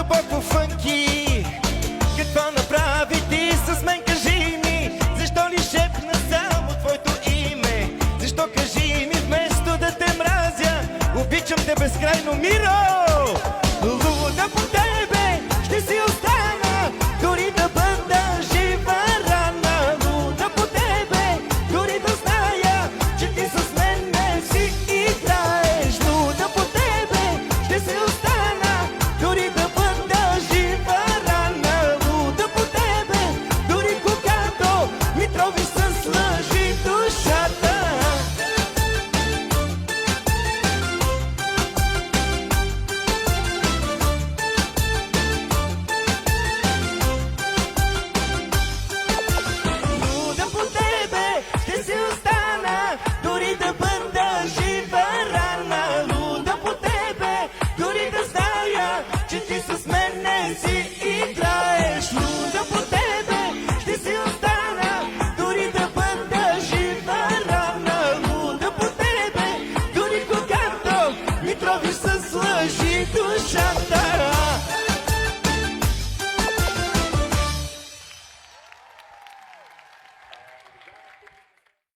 дълбоко фънки. Какво направи ти с мен, кажи ми? Защо ли шепна само твоето име? Защо, кажи ми, вместо да те мразя, обичам те безкрайно, Миро! Луда по тебе ще си остана, дори да бъда жива рана. Луда по тебе, дори да зная, че ти с мен не си играеш. Луда по тебе ще си остана, дори да бъда жива рана. Луда по тебе, дори когато ми трови с лъжи душата. Луда по тебе ще си остана, дори да бъда жива рана. Луда по тебе, дори да зная, че ти с мен не си играеш. Луда по тебе ще си остана, дори да бъда жива рана. Луда по тебе, дори когато ми трови с лъжи душата.